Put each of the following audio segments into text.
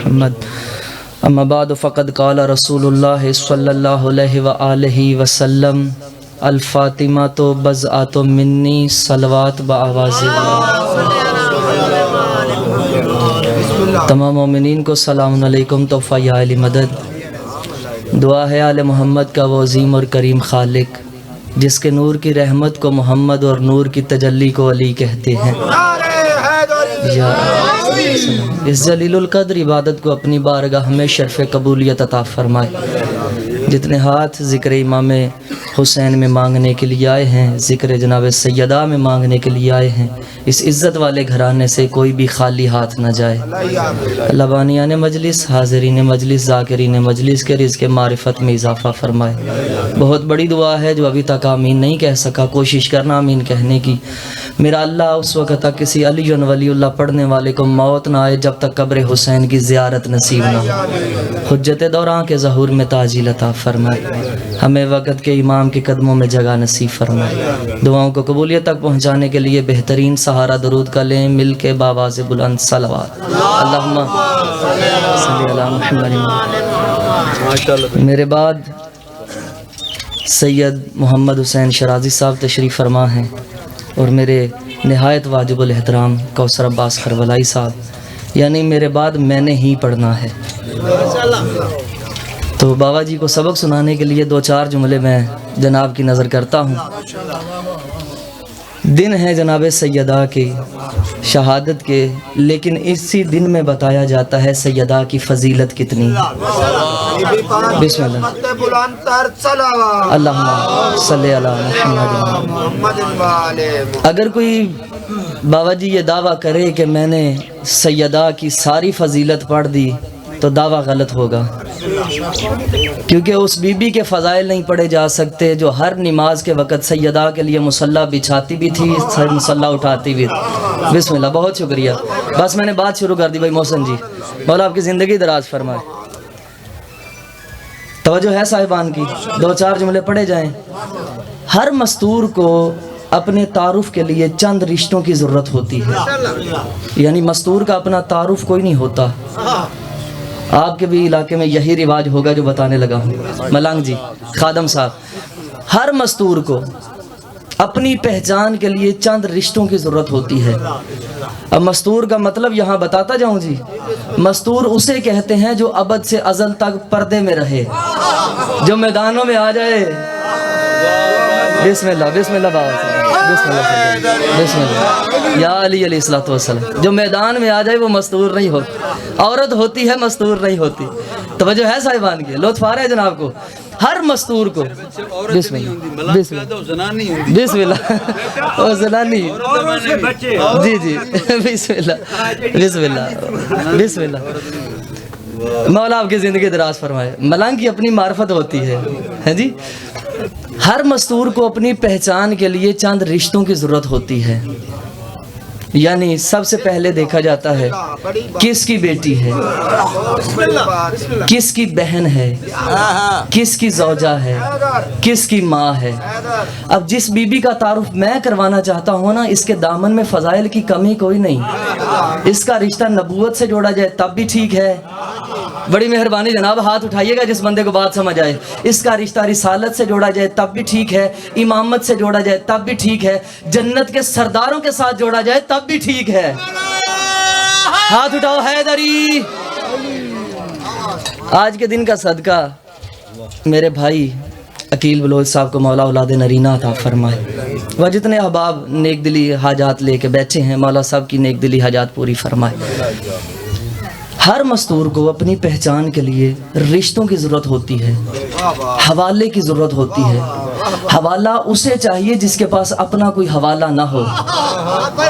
محمد اما بعد فقد قال رسول اللہ صلی اللہ علیہ وآلہ وسلم الفاطمہ تو بضعۃ منی صلوات بآواز تمام مومنین کو سلام علیکم تحفہ یا علی مدد دعا ہے آل محمد کا وہ عظیم اور کریم خالق جس کے نور کی رحمت کو محمد اور نور کی تجلی کو علی کہتے ہیں یا اس جلیل القدر عبادت کو اپنی بارگاہ میں شرف قبولیت عطا فرمائے جتنے ہاتھ ذکر امام حسین میں مانگنے کے لیے آئے ہیں ذکر جناب سیدہ میں مانگنے کے لیے آئے ہیں اس عزت والے گھرانے سے کوئی بھی خالی ہاتھ نہ جائے اللہ بانیان مجلس حاضرین مجلس ذاکرین مجلس کے رزق معرفت میں اضافہ فرمائے بہت بڑی دعا ہے جو ابھی تک آمین نہیں کہہ سکا کوشش کرنا آمین کہنے کی میرا اللہ اس وقت تک کسی علی ولی اللہ پڑھنے والے کو موت نہ آئے جب تک قبر حسین کی زیارت نصیب نہ ہو حجت دوران کے ظہور میں تاجیل عطا فرمائے ہمیں وقت کے امام کے قدموں میں جگہ نصیب فرمائے دعاؤں کو قبولیت تک پہنچانے کے لیے بہترین سہارا درود کا لیں مل کے باواز بلند صلوات اللہم صلی اللہ محمد میرے بعد سید محمد حسین شرازی صاحب تشریف فرما ہیں اور میرے نہایت واجب الاحترام کوثر عباس کربلائی صاحب یعنی میرے بعد میں نے ہی پڑھنا ہے تو بابا جی کو سبق سنانے کے لیے 2-4 جملے میں جناب کی نظر کرتا ہوں دن ہے جناب سیدہ کی شہادت کے لیکن اسی دن میں بتایا جاتا ہے سیدہ کی فضیلت کتنی بسم اللہ اللہم صلی اللہ محمد اگر کوئی بابا جی یہ دعویٰ کرے کہ میں نے سیدہ کی ساری فضیلت پڑھ دی تو دعویٰ غلط ہوگا کیونکہ اس بی بی کے فضائل نہیں پڑھے جا سکتے جو ہر نماز کے وقت سیدہ کے لیے مصلی بچھاتی بھی تھی مصلی اٹھاتی بھی تھی بسم اللہ بہت شکریہ بس میں نے بات شروع کر دی بھائی محسن جی مولا آپ کی زندگی دراز فرمائے توجہ ہے صاحبان کی 2-4 جملے پڑھے جائیں ہر مستور کو اپنے تعارف کے لیے چند رشتوں کی ضرورت ہوتی ہے یعنی مستور کا اپنا تعارف کوئی نہیں ہوتا آپ کے بھی علاقے میں یہی رواج ہوگا جو بتانے لگا ہوں ملنگ جی خادم صاحب ہر مستور کو اپنی پہچان کے لیے چند رشتوں کی ضرورت ہوتی ہے اب مستور کا مطلب یہاں بتاتا جاؤں جی مستور اسے کہتے ہیں جو ابد سے ازل تک پردے میں رہے جو میدانوں میں آ جائے بسم اللہ بسم اللہ بسم اللہ بسم اللہ یا علی علیہ السلام جو میدان میں آ جائے وہ مستور نہیں ہوتی عورت ہوتی ہے مستور نہیں ہوتی توجہ ہے صاحبان کی لطف آ رہا ہے جناب کو ہر مستور کو بسم اللہ بسم اللہ بسم اللہ وہ زنانی جی جی بسم اللہ بسم اللہ بسم اللہ مولا آپ کی زندگی دراز فرمائے ملنگ کی اپنی معرفت ہوتی ہے جی ہر مستور کو اپنی پہچان کے لیے چند رشتوں کی ضرورت ہوتی ہے یعنی سب سے پہلے دیکھا جاتا ہے کس کی بیٹی ہے کس کی بہن ہے کس کی زوجہ ہے کس کی ماں ہے اب جس بی بی کا تعارف میں کروانا چاہتا ہوں نا اس کے دامن میں فضائل کی کمی کوئی نہیں اس کا رشتہ نبوت سے جوڑا جائے تب بھی ٹھیک ہے بڑی مہربانی جناب ہاتھ اٹھائیے گا جس بندے کو بات سمجھ آئے اس کا رشتہ رسالت سے جوڑا جائے تب بھی ٹھیک ہے امامت سے جوڑا جائے تب بھی ٹھیک ہے جنت کے سرداروں کے ساتھ جوڑا جائے تب بھی ٹھیک ہے ہاتھ اٹھاؤ حیدری آج کے دن کا صدقہ میرے بھائی عقیل بلوچ صاحب کو مولا اولاد نرینہ عطا فرمائے وہ جتنے احباب نیک دلی حاجات لے کے بیٹھے ہیں مولا صاحب کی نیک دلی حاجات پوری فرمائے ہر مستور کو اپنی پہچان کے لیے رشتوں کی ضرورت ہوتی ہے حوالے کی ضرورت ہوتی ہے حوالہ اسے چاہیے جس کے پاس اپنا کوئی حوالہ نہ ہو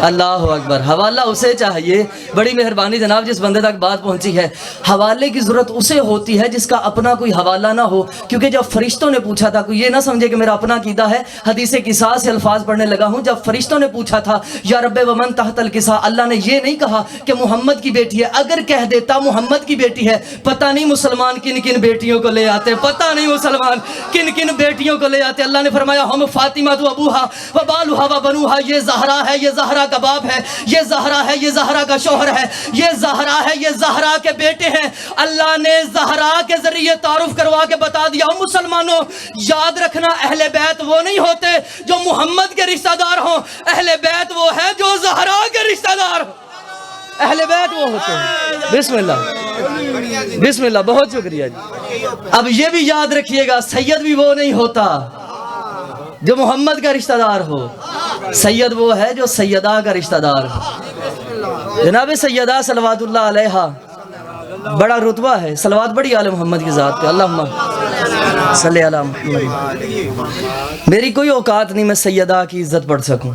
اللہ اکبر حوالہ اسے چاہیے بڑی مہربانی جناب جس بندے تک بات پہنچی ہے حوالے کی ضرورت اسے ہوتی ہے جس کا اپنا کوئی حوالہ نہ ہو کیونکہ جب فرشتوں نے پوچھا تھا کوئی یہ نہ سمجھے کہ میرا اپنا عقیدہ ہے حدیث کساء سے الفاظ پڑھنے لگا ہوں جب فرشتوں نے پوچھا تھا یا رب ومن تحت الکساء اللہ نے یہ نہیں کہا کہ محمد کی بیٹی ہے اگر کہہ دیتا محمد کی بیٹی ہے پتہ نہیں مسلمان کن کن بیٹیوں کو لے آتے پتہ نہیں مسلمان کن کن بیٹیوں کو لے آتے اللہ نے فرمایا ہم فاطمہ تو ابوہا و بالوہا و بنوہا یہ زہرا ہے یہ زہرا کا باپ ہے یہ زہرا ہے یہ زہرا کا شوہر ہے یہ زہرا ہے یہ زہرا کے بیٹے ہیں اللہ نے زہرا کے ذریعے تعارف کروا کے بتا دیا مسلمانوں یاد رکھنا اہل بیت وہ نہیں ہوتے جو محمد کے رشتہ دار ہوں، اہل بیت وہ ہے جو زہرا کے رشتہ دار ہوں، اہل بیت وہ ہوتے ہیں۔ بسم اللہ بسم اللہ، بہت شکریہ جی۔ اب یہ بھی یاد رکھیے گا سید بھی وہ نہیں ہوتا جو محمد کا رشتہ دار ہو، سید وہ ہے جو سیدہ کا رشتہ دار ہو۔ جناب سیدہ صلوات اللہ علیہا بڑا رتبہ ہے، صلوات بڑی آل محمد کی ذات پہ، اللہم صلی علی محمد۔ میری کوئی اوقات نہیں میں سیدہ کی عزت پڑھ سکوں،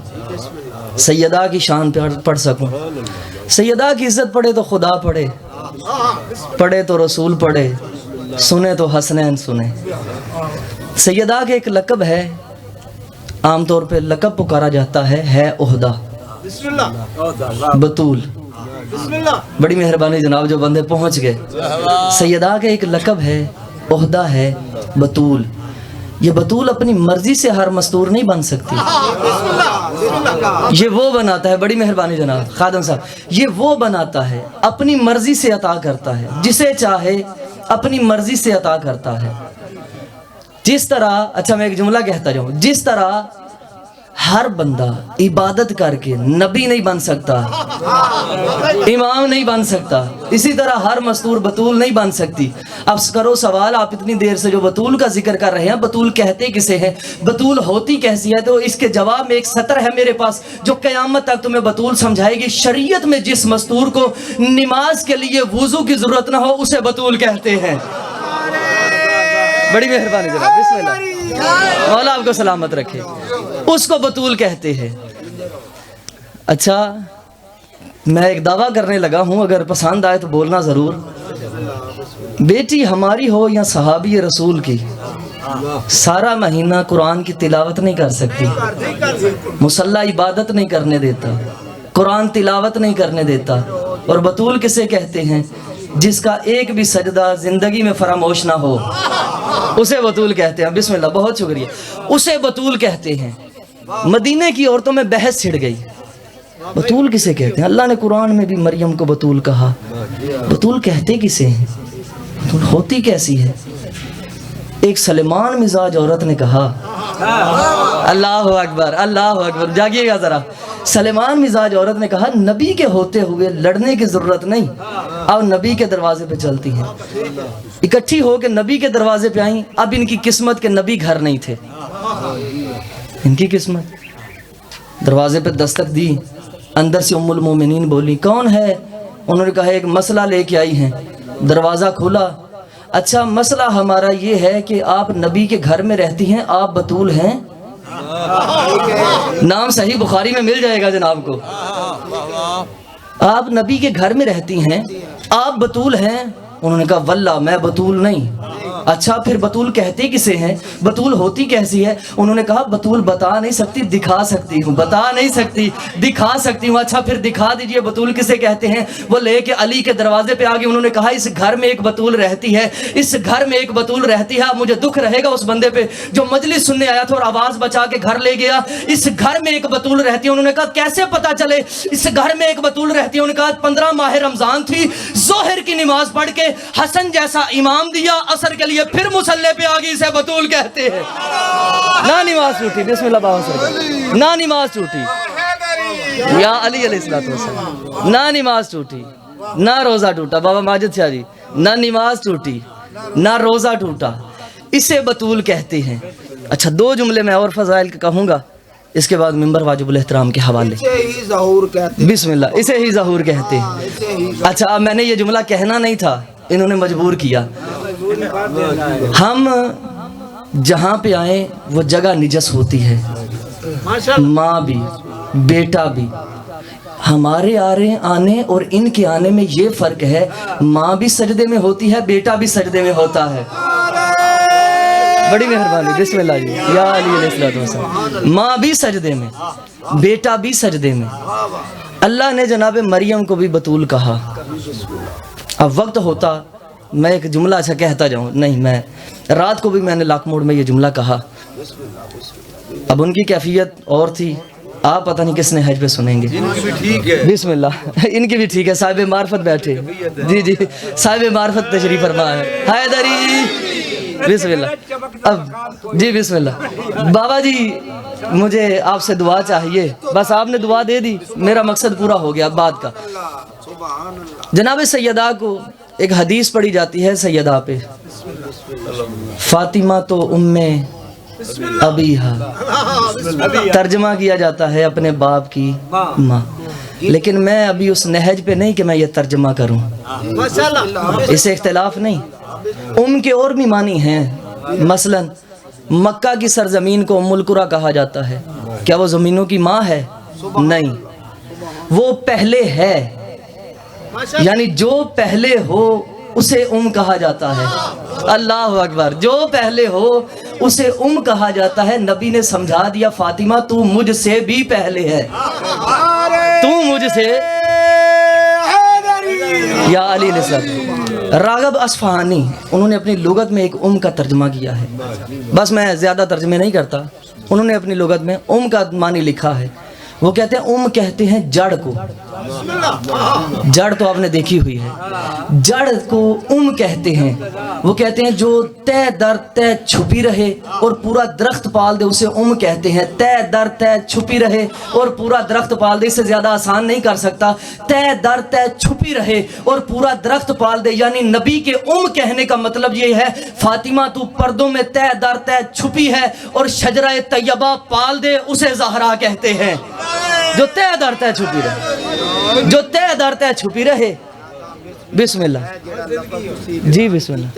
سیدہ کی شان پڑھ سکوں۔ سیدہ کی عزت پڑھے تو خدا پڑھے، پڑھے تو رسول پڑھے، سنے تو حسنین سنے۔ سیدہ کے ایک لقب ہے، عام طور پہ لقب پکارا جاتا ہے عہدہ، بطول۔ بڑی مہربانی جناب جو بندے پہنچ گئے۔ سیدہ کے ایک لقب ہے، عہدہ ہے بطول۔ یہ بطول اپنی مرضی سے ہر مستور نہیں بن سکتی، یہ وہ بناتا ہے، بڑی مہربانی جناب خادم صاحب، یہ وہ بناتا ہے اپنی مرضی سے عطا کرتا ہے، جسے چاہے اپنی مرضی سے عطا کرتا ہے۔ جس طرح، اچھا میں ایک جملہ کہتا جاؤں، جس طرح ہر بندہ عبادت کر کے نبی نہیں بن سکتا، امام نہیں بن سکتا، اسی طرح ہر مستور بطول نہیں بن سکتی۔ اب کرو سوال، آپ اتنی دیر سے جو بطول کا ذکر کر رہے ہیں، بطول کہتے کسے ہیں، بطول ہوتی کیسی ہے؟ تو اس کے جواب میں ایک سطر ہے میرے پاس جو قیامت تک تمہیں بطول سمجھائے گی۔ شریعت میں جس مستور کو نماز کے لیے وضو کی ضرورت نہ ہو اسے بطول کہتے ہیں۔ بڑی مہربانی جناب، بسم اللہ، مولا آپ کو سلامت رکھے، اس کو بطول کہتے ہیں۔ اچھا میں ایک دعویٰ کرنے لگا ہوں، اگر پسند آئے تو بولنا ضرور۔ بیٹی ہماری ہو یا صحابی رسول کی، سارا مہینہ قرآن کی تلاوت نہیں کر سکتی، مصلی عبادت نہیں کرنے دیتا، قرآن تلاوت نہیں کرنے دیتا۔ اور بطول کسے کہتے ہیں؟ جس کا ایک بھی سجدہ زندگی میں فراموش نہ ہو، اسے بطول کہتے ہیں۔ بسم اللہ، بہت شکریہ، اسے بطول کہتے ہیں۔ مدینہ کی عورتوں میں بحث چھڑ گئی، بطول کسے کہتے ہیں؟ اللہ نے قرآن میں بھی مریم کو بطول کہا، بطول کہتے کسے ہیں؟ بطول ہوتی کیسی ہے؟ ایک سلیمان مزاج عورت نے کہا، اللہ اکبر اللہ اکبر، جاگیے گا ذرا، سلیمان مزاج عورت نے کہا نبی کے ہوتے ہوئے لڑنے کی ضرورت نہیں، اب نبی کے دروازے پہ چلتی ہیں۔ اکٹھی ہو کے نبی کے دروازے پہ آئیں، اب ان کی قسمت کے نبی گھر نہیں تھے، ان کی قسمت دروازے پہ دستک دی، اندر سے ام المومنین بولی کون ہے؟ انہوں نے کہا ایک مسئلہ لے کے آئی ہیں۔ دروازہ کھولا، اچھا مسئلہ ہمارا یہ ہے کہ آپ نبی کے گھر میں رہتی ہیں، آپ بطول ہیں؟ نام صحیح بخاری میں مل جائے گا جناب کو، آپ نبی کے گھر میں رہتی ہیں، آپ بطول ہیں؟ انہوں نے کہا واللہ میں بطول نہیں۔ اچھا پھر بطول کہتے کسے ہیں؟ بطول ہوتی کیسی ہے؟ انہوں نے کہا بطول بتا نہیں سکتی، دکھا سکتی ہوں، بتا نہیں سکتی دکھا سکتی ہوں۔ اچھا پھر دکھا دیجئے، بطول کسے کہتے ہیں؟ وہ لے کے علی کے دروازے پہ آگے، انہوں نے کہا اس گھر میں ایک بطول رہتی ہے، اس گھر میں ایک بطول رہتی ہے۔ اب مجھے دکھ رہے گا اس بندے پہ جو مجلس سننے آیا تھا اور آواز بچا کے گھر لے گیا، اس گھر میں ایک بطول رہتی ہے۔ انہوں نے کہا کیسے پتا چلے اس گھر میں ایک بطول رہتی ہے؟ انہوں نے کہا 15 ماہ رمضان تھی، ظہر کی نماز پڑھ کے حسن جیسا امام دیا، عصر کے لیے پھر مصلی پہ آگئی، اسے بطول کہتے ہیں۔ نہ نماز ٹوٹی، بسم اللہ باہر سے، نہ نماز ٹوٹی، یا علی علیہ السلام، نہ نماز ٹوٹی، نہ روزہ ٹوٹا، بابا ماجد شاہ جی، نہ نماز ٹوٹی نہ روزہ ٹوٹا، اسے بطول کہتے ہیں۔ اچھا دو جملے میں اور فضائل کہوں گا، اس کے بعد ممبر واجب الاحترام کے حوالے۔ بسم اللہ، اسے ہی ظہور کہتے ہیں۔ اچھا اب میں نے یہ جملہ کہنا نہیں تھا، انہوں نے مجبور کیا۔ ہم جہاں پہ آئیں وہ جگہ نجس ہوتی ہے، ماں بھی بیٹا بھی۔ ہمارے آنے اور ان کے آنے میں یہ فرق ہے، ماں بھی سجدے میں ہوتی ہے، بیٹا بھی سجدے میں ہوتا ہے۔ بڑی مہربانی، بسم اللہ جی، یا علی علیہ السلام۔ ماں بھی سجدے میں، بیٹا بھی سجدے میں۔ اللہ نے جناب مریم کو بھی بطول کہا۔ اب وقت ہوتا میں ایک جملہ اچھا کہتا جاؤں، نہیں میں رات کو بھی میں نے لاک موڑ میں یہ جملہ کہا۔ اب ان کی کیفیت اور تھی، آپ پتہ نہیں کس نہج پہ سنیں گے. ان کی بھی ٹھیک ہے. بسم اللہ. ان کی بھی ٹھیک ہے. صاحب معرفت بیٹھے. جی جی صاحب معرفت تشریف فرما ہے. حیدری. بسم اللہ. اب جی بسم اللہ. بابا جی مجھے آپ سے دعا چاہیے. بس آپ نے دعا دے دی, میرا مقصد پورا ہو گیا. بعد کا جناب سیدہ کو ایک حدیث پڑھی جاتی ہے سیدہ پہ, فاطمہ تو ام ابیہا, ترجمہ کیا جاتا ہے اپنے باپ کی ماں. لیکن میں ابھی اس نہج پہ نہیں کہ میں یہ ترجمہ کروں, اسے اختلاف نہیں. ام کے اور بھی معنی ہیں. مثلا مکہ کی سرزمین کو ام القریٰ کہا جاتا ہے. کیا وہ زمینوں کی ماں ہے؟ نہیں, وہ پہلے ہے, یعنی جو پہلے ہو اسے ام کہا جاتا ہے. اللہ اکبر. جو پہلے ہو اسے ام کہا جاتا ہے. نبی نے سمجھا دیا فاطمہ تو مجھ سے بھی پہلے ہے, تو مجھ سے. یا علی السلام. راغب اصفہانی انہوں نے اپنی لغت میں ایک ام کا ترجمہ کیا ہے. بس میں زیادہ ترجمے نہیں کرتا. انہوں نے اپنی لغت میں ام کا معنی لکھا ہے. وہ کہتے ہیں ام کہتے ہیں جڑ کو. جڑ تو آپ نے دیکھی ہوئی ہے. جڑ کو ام کہتے ہیں. وہ کہتے ہیں جو تہ در تہ چھپی رہے اور پورا درخت پال دے اسے ام کہتے ہیں. تہ در تہ چھپی رہے اور پورا درخت پال دے, اس سے زیادہ آسان نہیں کر سکتا. تہ در تہ چھپی رہے اور پورا درخت پال دے, یعنی نبی کے ام کہنے کا مطلب یہ ہے فاطمہ تو پردوں میں تہ در تہ چھپی ہے اور شجرہ طیبہ پال دے, اسے زہرا کہتے ہیں. جو تہ در تہ چھپی رہے, جو تہ در تہ چھپی رہے. بسم اللہ. جی بسم اللہ.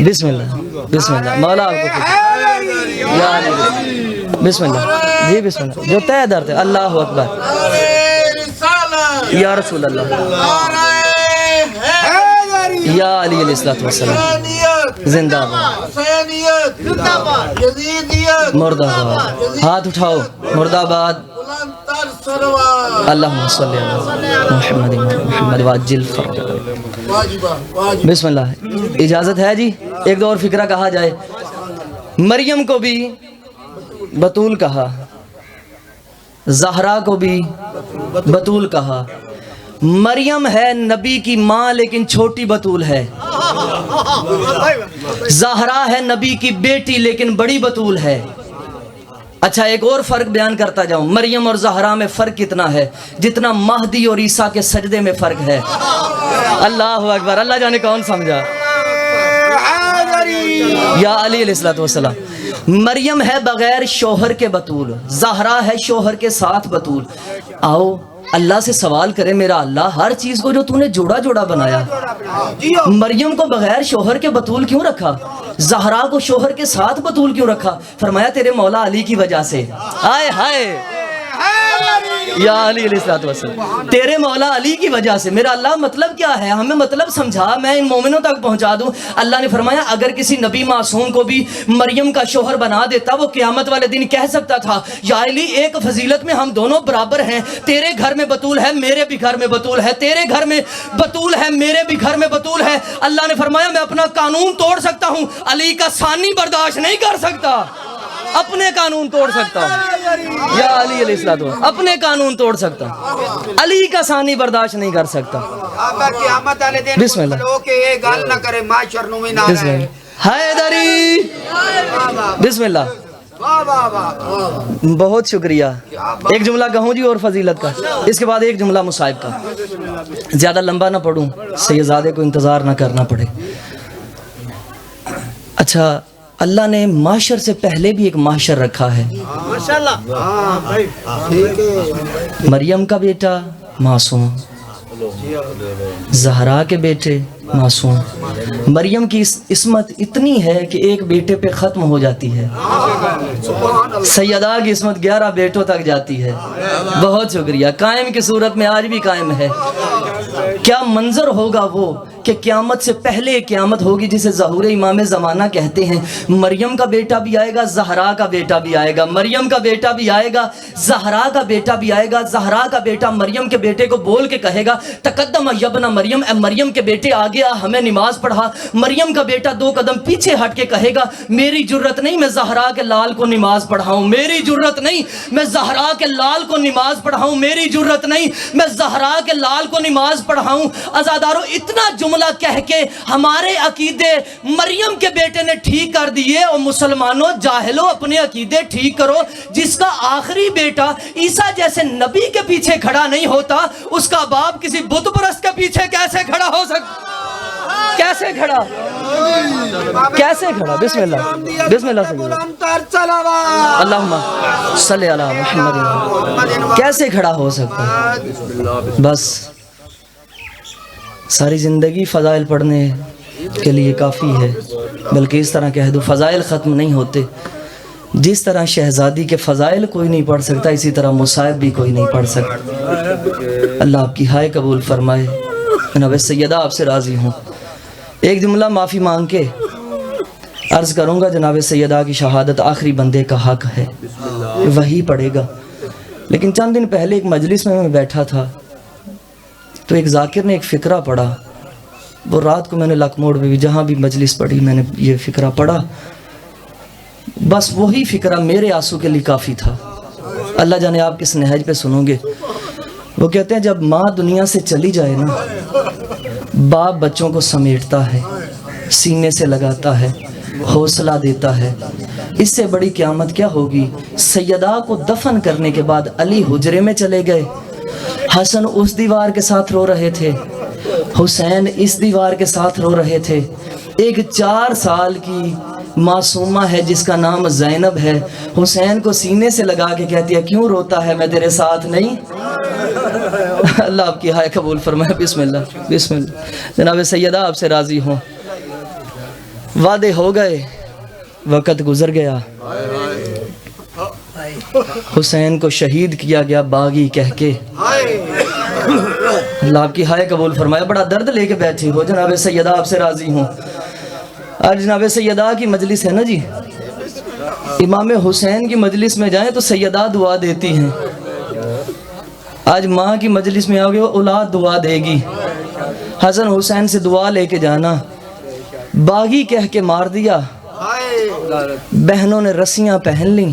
بسم اللہ. بسم اللہ. مولا آپ کو بسم اللہ. جی بسم اللہ. جو تہ در تہ. اللہ اکبر. یا رسول اللہ. یا علی علیہ السلام. زندہ باد. مردہ باد. ہاتھ اٹھاؤ. مردہ باد. اللہم صلی اللہ محمد محمد واجل فرج. بسم اللہ. اجازت ہے جی ایک دو اور فکرہ کہا جائے. مریم کو بھی بطول کہا, زہرا کو بھی بطول کہا. مریم ہے نبی کی ماں لیکن چھوٹی بطول ہے. زہرا ہے نبی کی بیٹی لیکن بڑی بطول ہے. اچھا ایک اور فرق بیان کرتا جاؤں. مریم اور زہرا میں فرق کتنا ہے جتنا مہدی اور عیسیٰ کے سجدے میں فرق ہے. اللہ اکبر. اللہ جانے کون سمجھا. یا علی علیہ السلام. مریم ہے بغیر شوہر کے بطول, زہرا ہے شوہر کے ساتھ بطول. آؤ اللہ سے سوال کرے میرا اللہ ہر چیز کو جو تو نے جوڑا جوڑا بنایا, مریم کو بغیر شوہر کے بطول کیوں رکھا, زہرا کو شوہر کے ساتھ بطول کیوں رکھا؟ فرمایا تیرے مولا علی کی وجہ سے. آئے ہائے. یا علی علیہ السلام. تیرے مولا علی کی وجہ سے. میرا اللہ مطلب کیا ہے ہمیں مطلب سمجھا, میں ان مومنوں تک پہنچا دوں. اللہ نے فرمایا اگر کسی نبی معصوم کو بھی مریم کا شوہر بنا دیتا وہ قیامت والے دن کہہ سکتا تھا یا علی ایک فضیلت میں ہم دونوں برابر ہیں, تیرے گھر میں بطول ہے میرے بھی گھر میں بطول ہے, تیرے گھر میں بطول ہے میرے بھی گھر میں بطول ہے. اللہ نے فرمایا میں اپنا قانون توڑ سکتا ہوں, علی کا ثانی برداشت نہیں کر سکتا. اپنے قانون توڑ سکتا ہوں. یا علی علیہ السلام. اپنے قانون توڑ سکتا ہوں, علی کا ثانی برداشت نہیں کر سکتا. بسم اللہ. بسم اللہ. حیدری. بسم اللہ. بہت شکریہ. ایک جملہ کہوں جی اور فضیلت کا, اس کے بعد ایک جملہ مصائب کا. زیادہ لمبا نہ پڑھوں, سیدزادے کو انتظار نہ کرنا پڑے. اچھا اللہ نے معاشر سے پہلے بھی ایک معاشر رکھا ہے. مریم کا بیٹا معصوم, زہرا کے بیٹے معصوم. مریم کی عصمت اتنی ہے کہ ایک بیٹے پہ ختم ہو جاتی ہے. سیدہ کی عصمت 11 بیٹوں تک جاتی ہے. بہت شکریہ. قائم کی صورت میں آج بھی قائم ہے. کیا منظر ہوگا وہ کہ قیامت سے پہلے ایک قیامت ہوگی جسے ظہور امام زمانہ کہتے ہیں. مریم کا بیٹا بھی آئے گا, زہرا کا بیٹا بھی آئے گا. مریم کا بیٹا بھی آئے گا, زہرا کا بیٹا بھی آئے گا. زہرا کا بیٹا مریم کے بیٹے کو بول کے کہے گا تقدم یبن مریم, اے مریم کے بیٹے آگے آ, ہمیں نماز پڑھا. مریم کا بیٹا 2 قدم پیچھے ہٹ کے کہے گا میری جرت نہیں میں زہرا کے لال کو نماز پڑھاؤں, میری جرت نہیں میں زہرا کے لال کو نماز پڑھاؤں, میری جرت نہیں میں زہرا کے لال کو نماز پڑھاؤں. عزادارو اتنا جملہ کہہ کے ہمارے عقیدے مریم کے بیٹے نے ٹھیک کر دیے. اور مسلمانوں جاہلو اپنے عقیدے ٹھیک کرو. جس کا آخری بیٹا عیسیٰ جیسے نبی کے پیچھے کھڑا نہیں ہوتا, اس کا باپ کسی بت پرست کے پیچھے کیسے کھڑا ہو سکتا؟ کیسے کھڑا؟ کیسے کھڑا؟ بسم اللہ, بسم اللہ سے اللہم صلی علی محمد. کیسے کھڑا ہو سکتا؟ بس ساری زندگی فضائل پڑھنے کے لیے کافی ہے. بلکہ اس طرح کہہ دو فضائل ختم نہیں ہوتے. جس طرح شہزادی کے فضائل کوئی نہیں پڑھ سکتا, اسی طرح مصائب بھی کوئی نہیں پڑھ سکتا. اللہ آپ کی ہائے قبول فرمائے. جناب سیدہ آپ سے راضی ہوں. ایک جملہ معافی مانگ کے عرض کروں گا. جناب سیدہ کی شہادت آخری بندے کا حق ہے, وہی پڑھے گا. لیکن چند دن پہلے ایک مجلس میں بیٹھا تھا تو ایک ذاکر نے ایک فقرہ پڑھا. وہ رات کو میں نے لک موڑ میں بھی جہاں بھی مجلس پڑھی میں نے یہ فقرہ پڑھا. بس وہی فقرہ میرے آنسو کے لیے کافی تھا. اللہ جانے آپ کس نہج پہ سنو گے. وہ کہتے ہیں جب ماں دنیا سے چلی جائے نا, باپ بچوں کو سمیٹتا ہے, سینے سے لگاتا ہے, حوصلہ دیتا ہے. اس سے بڑی قیامت کیا ہوگی؟ سیدہ کو دفن کرنے کے بعد علی حجرے میں چلے گئے. حسن اس دیوار کے ساتھ رو رہے تھے, حسین اس دیوار کے ساتھ رو رہے تھے. ایک 4 سال کی معصومہ ہے جس کا نام زینب ہے, حسین کو سینے سے لگا کے کہتی ہے کیوں روتا ہے, میں تیرے ساتھ نہیں. اللہ آپ کی ہائے قبول فرمائے. بسم اللہ, بسم اللہ. جناب سیدہ آپ سے راضی ہوں. وعدے ہو گئے, وقت گزر گیا, حسین کو شہید کیا گیا باغی کہہ کے. اللہ آپ کی ہائے قبول فرمائے. بڑا درد لے کے بیٹھی ہو. جناب سیدہ آپ سے راضی ہوں. آج جناب سیدہ کی مجلس ہے نا جی, امام حسین کی مجلس میں جائیں تو سیدہ دعا دیتی ہیں. آج ماں کی مجلس میں آگے اولاد دعا دے گی. حسن حسین سے دعا لے کے جانا. باغی کہہ کے مار دیا, بہنوں نے رسیاں پہن لیں,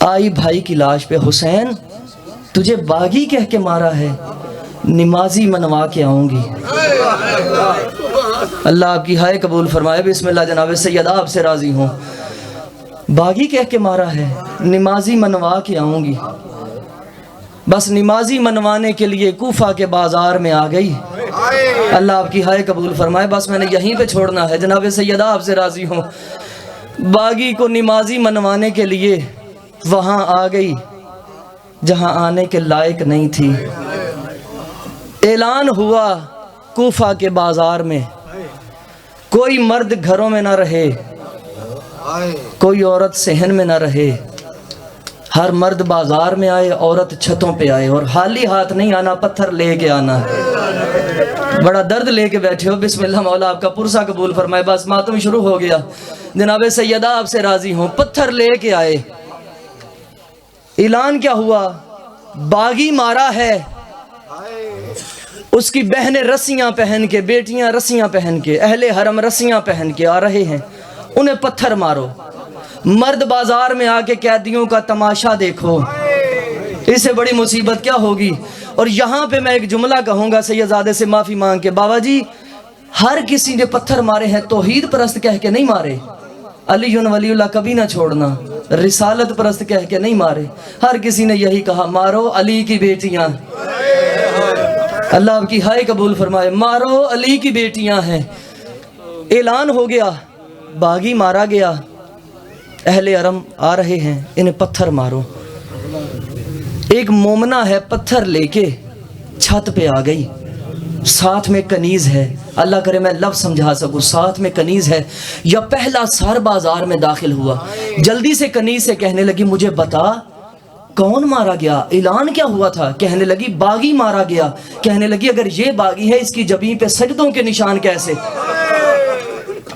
آئی بھائی کی لاش پہ, حسین تجھے باغی کہہ کے مارا ہے, نمازی منوا کے آؤں گی. اللہ آپ کی ہائے قبول فرمائے. بسم اللہ. جناب سیدہ آپ سے راضی ہوں. باغی کہہ کے مارا ہے, نمازی منوا کے آؤں گی. بس نمازی منوانے کے لیے کوفہ کے بازار میں آ گئی. اللہ آپ کی ہائے قبول فرمائے. بس میں نے یہیں پہ چھوڑنا ہے. جناب سیدہ آپ سے راضی ہوں. باغی کو نمازی منوانے کے لیے وہاں آ گئی جہاں آنے کے لائق نہیں تھی. اعلان ہوا کوفہ کے بازار میں, کوئی مرد گھروں میں نہ رہے, کوئی عورت صحن میں نہ رہے. ہر مرد بازار میں آئے, عورت چھتوں پہ آئے, اور خالی ہاتھ نہیں آنا, پتھر لے کے آنا. بڑا درد لے کے بیٹھے ہو. بسم اللہ. مولا آپ کا پرسہ قبول فرمائے. بس ماتم شروع ہو گیا. جناب سیدہ آپ سے راضی ہوں. پتھر لے کے آئے. اعلان کیا ہوا؟ باغی مارا ہے. اس کی بہنیں رسیاں پہن کے, بیٹیاں رسیاں پہن کے, اہل حرم رسیاں پہن کے آ رہے ہیں, انہیں پتھر مارو. مرد بازار میں آ کے قیدیوں کا تماشا دیکھو. اس سے بڑی مصیبت کیا ہوگی؟ اور یہاں پہ میں ایک جملہ کہوں گا سیدزادے سے معافی مانگ کے. بابا جی ہر کسی نے پتھر مارے ہیں, توحید پرست کہہ کے نہیں مارے. علی ولی اللہ کبھی نہ چھوڑنا, رسالت پرست کہہ کے نہیں مارے. ہر کسی نے یہی کہا مارو علی کی بیٹیاں. اللہ آپ کی ہائے قبول فرمائے. مارو علی کی بیٹیاں ہیں. اعلان ہو گیا, باغی مارا گیا, اہل حرم آ رہے ہیں, انہیں پتھر مارو. ایک مومنہ ہے, پتھر لے کے چھت پہ آ گئی, ساتھ میں کنیز ہے. اللہ کرے میں لفظ سمجھا سکوں, ساتھ میں کنیز ہے. یا پہلا سر بازار میں داخل ہوا, جلدی سے کنیز سے کہنے لگی مجھے بتا کون مارا گیا؟ اعلان کیا ہوا تھا؟ کہنے لگی باغی مارا گیا۔ کہنے لگی اگر یہ باغی ہے اس کی جبین پہ سجدوں کے نشان کیسے؟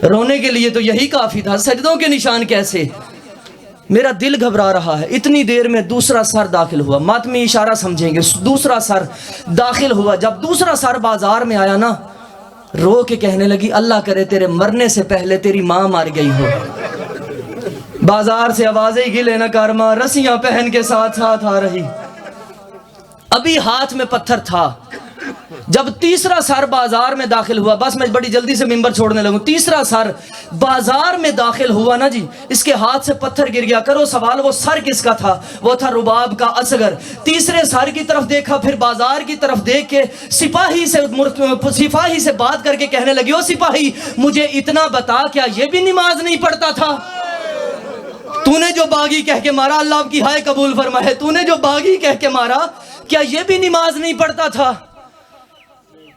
رونے کے لیے تو یہی کافی تھا، سجدوں کے نشان کیسے؟ میرا دل گھبرا رہا ہے۔ اتنی دیر میں دوسرا سر داخل ہوا، ماتمی اشارہ سمجھیں گے، دوسرا سر داخل ہوا۔ جب دوسرا سر بازار میں آیا نا، رو کے کہنے لگی اللہ کرے تیرے مرنے سے پہلے تیری ماں مار گئی ہو۔ بازار سے آوازیں گلے نہ کارما، رسیاں پہن کے ساتھ ساتھ آ رہی۔ ابھی ہاتھ میں پتھر تھا۔ جب تیسرا سر بازار میں داخل ہوا، بس میں بڑی جلدی سے ممبر چھوڑنے لگوں، تیسرا سر بازار میں داخل ہوا نا جی، اس کے ہاتھ سے پتھر گر گیا۔ کرو سوال، وہ سر کس کا تھا؟ وہ تھا رباب کا اصغر۔ تیسرے سر کی طرف دیکھا، پھر بازار کی طرف دیکھ کے سپاہی سے بات کر کے کہنے لگی، او سپاہی مجھے اتنا بتا، کیا یہ بھی نماز نہیں پڑھتا تھا؟ تو نے جو باغی کہہ کے مارا، اللہ آپ کی ہائے قبول فرمائے، تو نے جو باغی کہہ کے مارا، کیا یہ بھی نماز نہیں پڑھتا تھا؟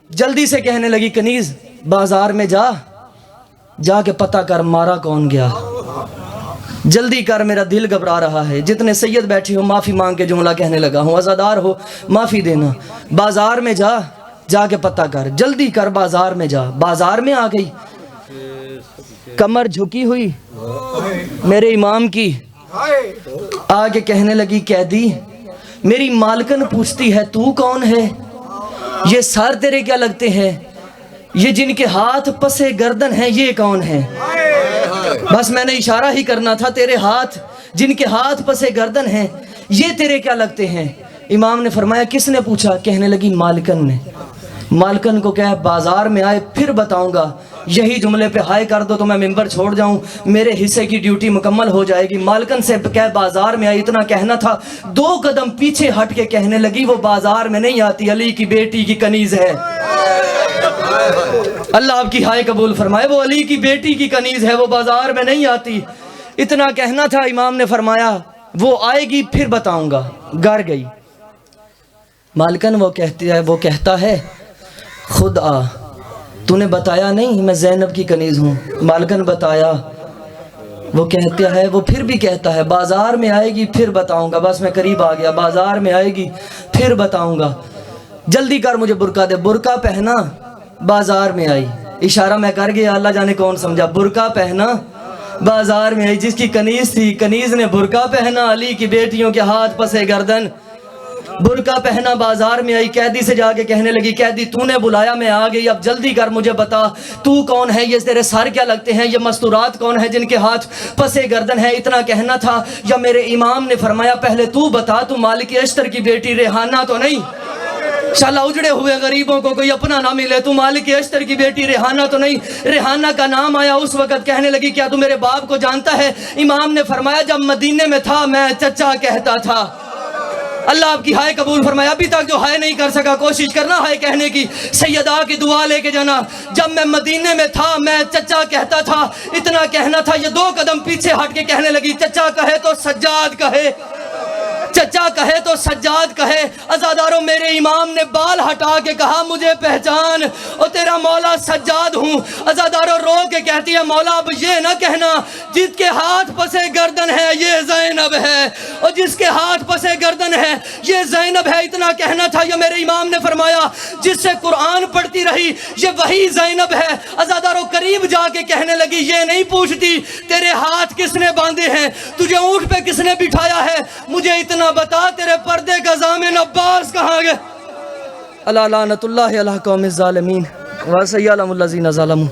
جلدی سے کہنے لگی کنیز بازار میں جا کے پتہ کر مارا کون گیا، جلدی کر، میرا دل گھبرا رہا ہے۔ جتنے سید بیٹھے ہو معافی مانگ کے جملہ کہنے لگا ہوں، عزادار ہو معافی دینا۔ بازار میں جا کے پتہ کر، جلدی کر، بازار میں جا۔ بازار میں آ گئی، کمر جھکی ہوئی میرے امام کی، آگے کہنے لگی قیدی میری مالکن پوچھتی ہے تو کون ہے؟ یہ سر تیرے کیا لگتے ہیں؟ یہ جن کے ہاتھ پسے گردن ہیں یہ کون ہیں؟ بس میں نے اشارہ ہی کرنا تھا، تیرے ہاتھ جن کے ہاتھ پسے گردن ہیں یہ تیرے کیا لگتے ہیں؟ امام نے فرمایا کس نے پوچھا؟ کہنے لگی مالکن نے۔ مالکن کو کہہ بازار میں آئے پھر بتاؤں گا، یہی جملے پہ ہائے کر دو تو میں ممبر چھوڑ جاؤں، میرے حصے کی ڈیوٹی مکمل ہو جائے گی۔ مالکن سے کہہ بازار میں آئی، اتنا کہنا تھا، 2 قدم پیچھے ہٹ کے کہنے لگی وہ بازار میں نہیں آتی، علی کی بیٹی کی کنیز ہے۔ اللہ آپ کی ہائے قبول فرمائے، وہ علی کی بیٹی کی کنیز ہے، وہ بازار میں نہیں آتی۔ اتنا کہنا تھا، امام نے فرمایا وہ آئے گی پھر بتاؤں گا۔ گھر گئی، مالکن وہ کہتا ہے خود آ، تو نے بتایا نہیں میں زینب کی کنیز ہوں؟ مالکن بتایا، وہ کہتا ہے، وہ پھر بھی کہتا ہے بازار میں آئے گی پھر بتاؤں گا۔ بس میں قریب آ گیا، بازار میں آئے گی پھر بتاؤں گا، جلدی کر مجھے برقع دے۔ برقع پہنا، بازار میں آئی، اشارہ میں کر گیا، اللہ جانے کون سمجھا۔ برقع پہنا، بازار میں آئی، جس کی کنیز تھی کنیز نے برقع پہنا، علی کی بیٹیوں کے ہاتھ پسے گردن، برقع پہنا، بازار میں آئی۔ قیدی سے جا کے کہنے لگی قیدی تو نے بلایا میں آ گئی، اب جلدی کر مجھے بتا تو کون ہے، یہ تیرے سر کیا لگتے ہیں، یہ مستورات کون ہے جن کے ہاتھ پسے گردن ہے؟ اتنا کہنا تھا، یا میرے امام نے فرمایا پہلے تو بتا تو مالک اشتر کی بیٹی ریحانہ تو نہیں؟ انشاءاللہ اجڑے ہوئے غریبوں کو کوئی اپنا نہ ملے، تو مالک اشتر کی بیٹی ریحانہ تو نہیں؟ ریحانہ کا نام آیا اس وقت، کہنے لگی کیا تو میرے باپ کو جانتا ہے؟ امام نے فرمایا جب مدینے میں تھا میں چچا کہتا تھا۔ اللہ آپ کی ہائے قبول فرمایا، ابھی تک جو ہائے نہیں کر سکا کوشش کرنا ہائے کہنے کی، سیدہ کی دعا لے کے جانا۔ جب میں مدینے میں تھا میں چچا کہتا تھا، اتنا کہنا تھا، یہ 2 قدم پیچھے ہٹ کے کہنے لگی چچا کہے تو سجاد کہے، چچا کہے تو سجاد کہے۔ عزاداروں میرے امام نے بال ہٹا کے کہا مجھے پہچان، اور تیرا مولا سجاد ہوں۔ عزاداروں رو کے کہتی ہے مولا اب یہ نہ کہنا جس کے ہاتھ پسے گردن ہے یہ زینب ہے، اور جس کے ہاتھ پسے گردن ہے یہ زینب ہے۔ اتنا کہنا تھا، یہ میرے امام نے فرمایا جس سے قرآن پڑھتی رہی یہ وہی زینب ہے۔ عزاداروں قریب جا کے کہنے لگی یہ نہیں پوچھتی تیرے ہاتھ کس نے باندھے ہیں، تجھے اونٹ پہ کس نے بٹھایا ہے، مجھے اتنا بتا تیرے پردے کا ضامن عباس کہاں گئے؟ اللہ لعنت اللہ علی قوم الظالمین وسیعلم الذین ظلموا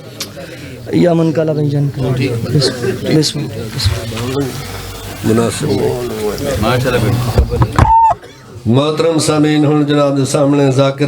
یا من کا لغین بسم مناسب محترم سامعین، ہن جناب دے سامنے ذاکر